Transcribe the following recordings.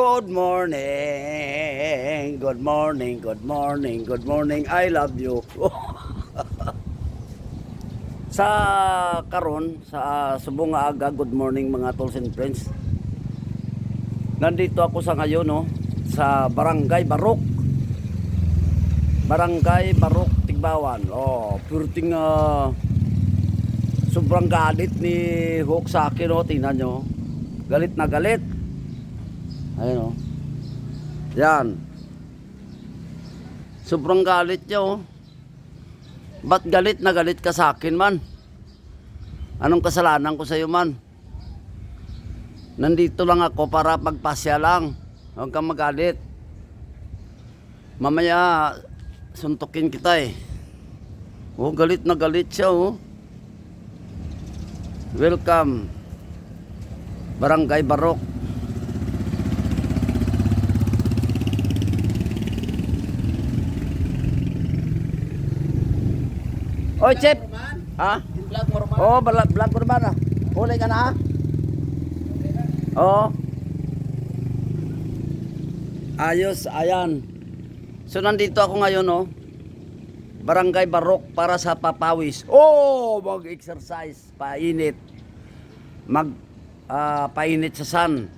Good morning. Good morning. Good morning. Good morning. I love you. Sa karon sa subong nga aga, good morning mga tolls and friends. Nandito ako sa ngayon no, sa Barangay Barok. Barangay Barok, Tigbawan. Oh, purting sobrang galit ni Hawk sa akin no, tingnan nyo. Galit na galit. Ayun o. Yan. Sobrang galit niya o. Ba't galit na galit ka sa akin man? Anong kasalanan ko sa iyo man? Nandito lang ako para magpasya lang. Huwag kang magalit. Mamaya suntukin kita eh. Oh, galit na galit siya oh. Welcome. Barangay Barok. Oy, Chip. Ha? Vlog mo Roman? Oh, vlog ko naman ah. Huli ka na ha? Oo. Ayos, ayan. So nandito ako ngayon oh. Barangay Barok para sa papawis. Oh, mag-exercise, painit. Painit sa sun.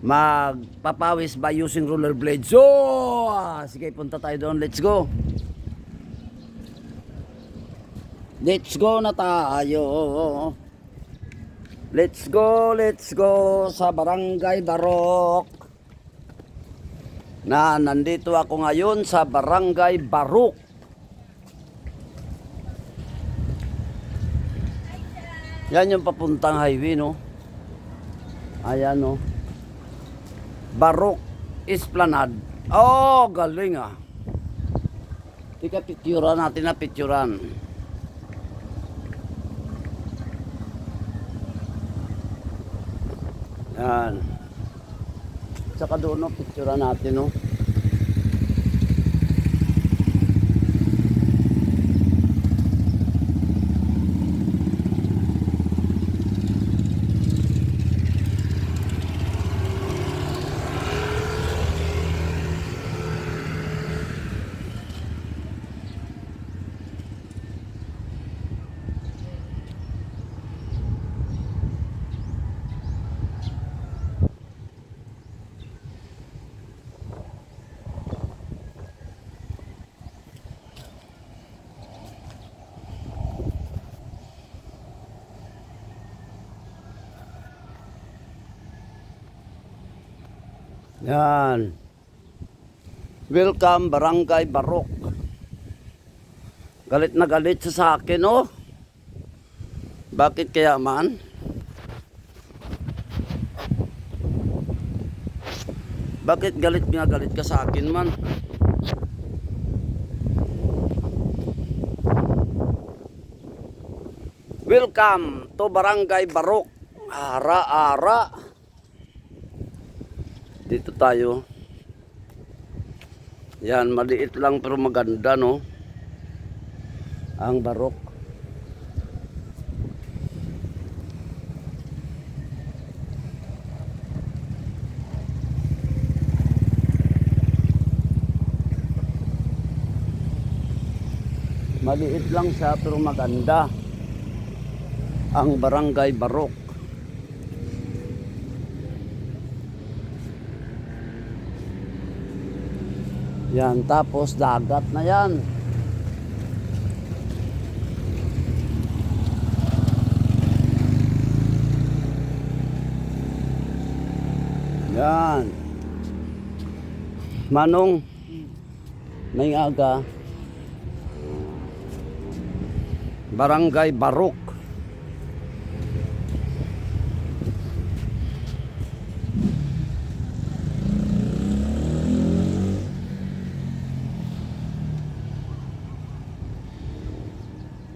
Magpapawis by using rollerblades. So, sige, punta tayo doon. Let's go. Let's go na tayo. Let's go sa Barangay Barok. Nandito ako ngayon sa Barangay Barok. Yan yung papuntang highway no. Ayan no. Barok Esplanade. Oh, galing ah. Tika picturean natin na picturean. Yan. Tsaka doon no, picturean natin no. Yan. Welcome Barangay Barok. Galit na galit siya sa akin oh. Bakit kaya man? Bakit galit ka sa akin man? Welcome to Barangay Barok. Ara-ara. Dito tayo. Yan, maliit lang pero maganda no. Ang Barok. Maliit lang siya pero maganda. Ang Barangay Barok. Yan, tapos dagat na yan. Yan. Manong, may aga. Barangay Barok.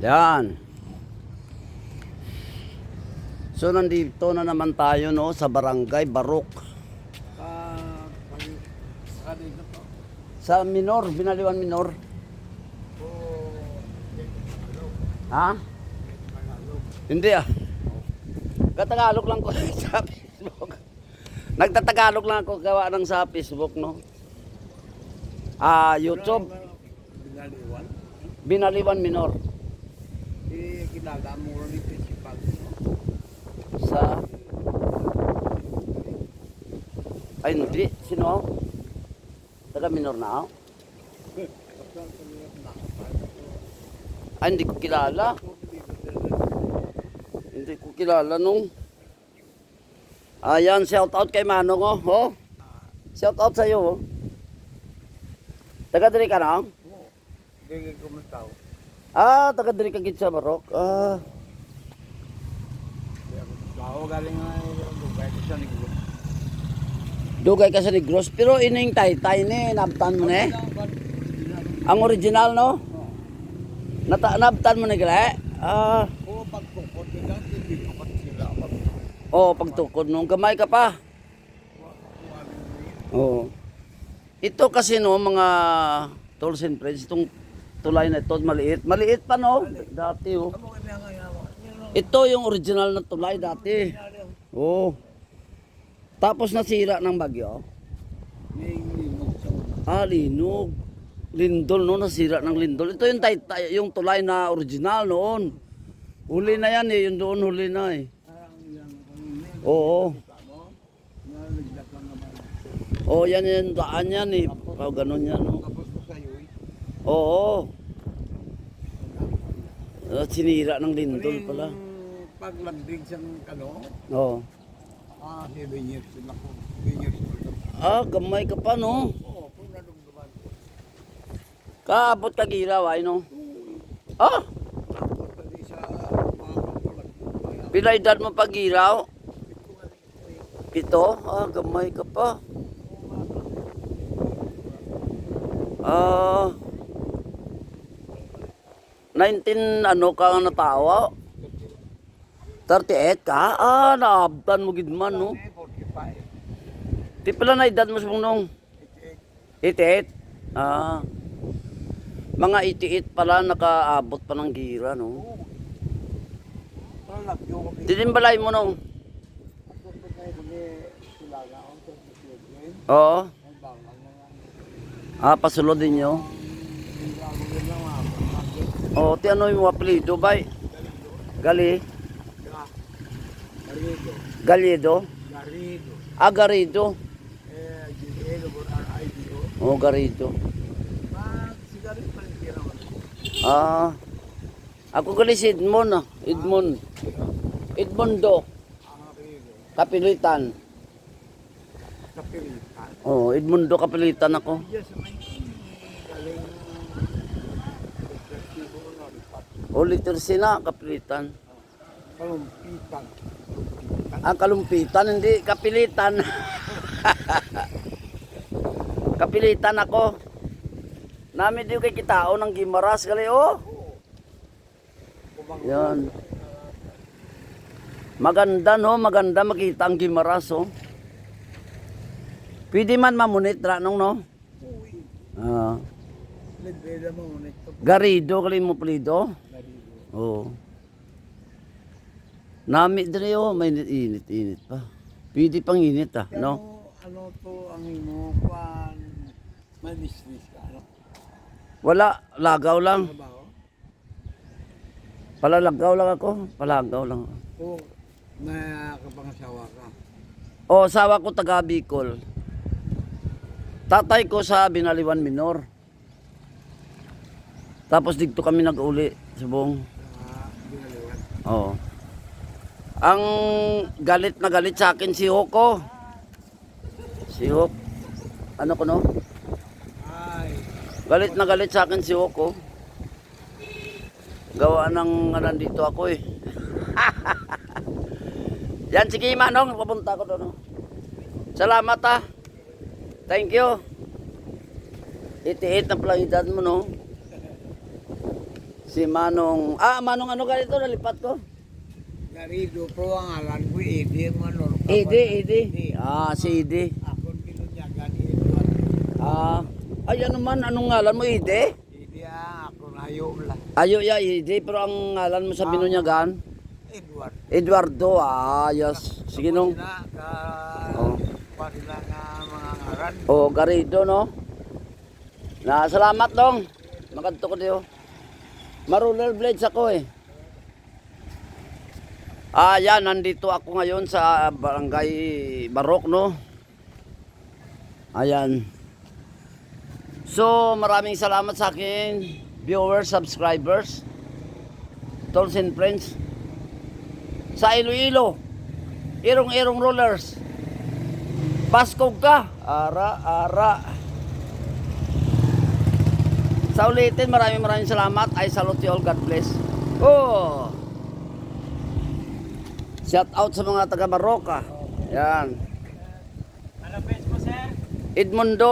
Yan. So nandito na naman tayo no sa Barangay Barok. Sa Minor, Binaliwan Minor. Ha? Hindi ah. Katagalog lang ko sa Facebook. Nagtatagalog lang ako gawa ng sa Facebook, no? YouTube, Binaliwan. Binaliwan Minor. Kilala mo rin yung principal. Sa... Ay, hindi. Sino ako? Taga Minor na ako? Ay, hindi ko kilala. Hindi ko kilala nung... Ayan, shout out kay Manong, oh. Oh. Shout out sa'yo, oh. Taga diri ka na? Hindi ko kumutaw. Taga diri ka gid sa Barok. Ako galing nga Lugay ko sa Negros. Dugay ka sa Negros, pero ining tay ni nabtan mo ni. Ang original, no? Nabtan mo ni gala. Oo, pagtukod nila, hindi ko pati sila. Oh, pagtukod nung gamay ka pa. Oo. Ito kasi no, mga tools and friends, itong tulay na ito, maliit. Maliit pa no, dati oh. Ito yung original na tulay dati. Oh. Tapos nasira ng bagyo. Linog. Lindol no, nasira ng lindol. Ito yung yung tulay na original noon. Huli na yan eh, yung doon huli na eh. Oo. Oh, yan yung daan yan eh. Oh, ganun yan no. Oo. Sinira ng lindol pala. Paglandig sa kano, Oo. 7 years na ko. 7 years old. Gamay ka pa no. Oo, kung nadumduman ko. Kaabot ka giraw ay no. Tapos pati sa mga kapalag. Pila edad mo pag giraw? 7? Gamay ka pa. 19 ano ka natawa? 38 ka? Naabtan mo gid man no. 45. Di pala na edad mo sa nung 88? Mga 88 pala nakaabot pa ng gira no. Parang lagyo ko. Dinimbalay mo nung. Oo. Pasulod din nyo. Ti ano yung apelido bay? Gali? Galido? Garido. Garido. Garido por RIDO. Garido. Sigarit pa rin kira ko. Ako gali si Edmond Edmondo. Kapilitan. Kapilitan. Edmundo Kapilitan ako. Yes, may galing Literacy na, Kapilitan. kalumpitan. Ang kalumpitan, hindi kapilitan. Kapilitan ako. Namin din kay kitao ng Gimaras gali Yan. Maganda no, maganda makita ang Gimaras Pwede man mamunit ra nung no. Libreda mo nito. Garido kali mo plido. Garido. Nami diri may init pa. Pwede pang init no. Ano to ang imo kwan may business ka ano? Wala, lagaw lang. Trabaho? Palalagaw lang ako, palagaw lang. O may kapangasawa ka? Asawa ko taga Bicol. Tatay ko sa Binaliwan Minor. Tapos dito kami nag-uli, subong. Binaliwan. Oo. Ang galit na galit sa akin si Hoko. Si Hok. Ano ko no? Ay. Galit na galit sa akin si Hoko. Gawa ng nandito ako eh. Yan, sige Manong, papunta ko doon. Salamat Thank you. 88 na pala edad mo no. Si Manong, Manong ano ganito nalipat ko? Garido pro ang alam ko Ede Manor. Ede. Si Ede. Ako pinunyagan Edward. Ano man, anong ngalan mo Ede? Ede ako layo lang. Ayo ya Ede, pero ang ngalan mo sa Binunyagan? Edward. Eduardo, yes. Sige nung. Sina ka Oh. Kuan. O, Garrido, no? Na, salamat dong. Magadto ko diyo. Maruler blades ako eh. Yan, nandito ako ngayon sa Barangay Barok, no? Ayan. So, maraming salamat sa akin viewers, subscribers, tolls and friends. Sa Iloilo, Irong-Irong Rollers. Baskog ka. Ara. Sa ulitin, maraming salamat. I salute you all. God bless. Oh! Shout out sa mga taga Baroka. Yan. Ano page mo, sir? Edmond.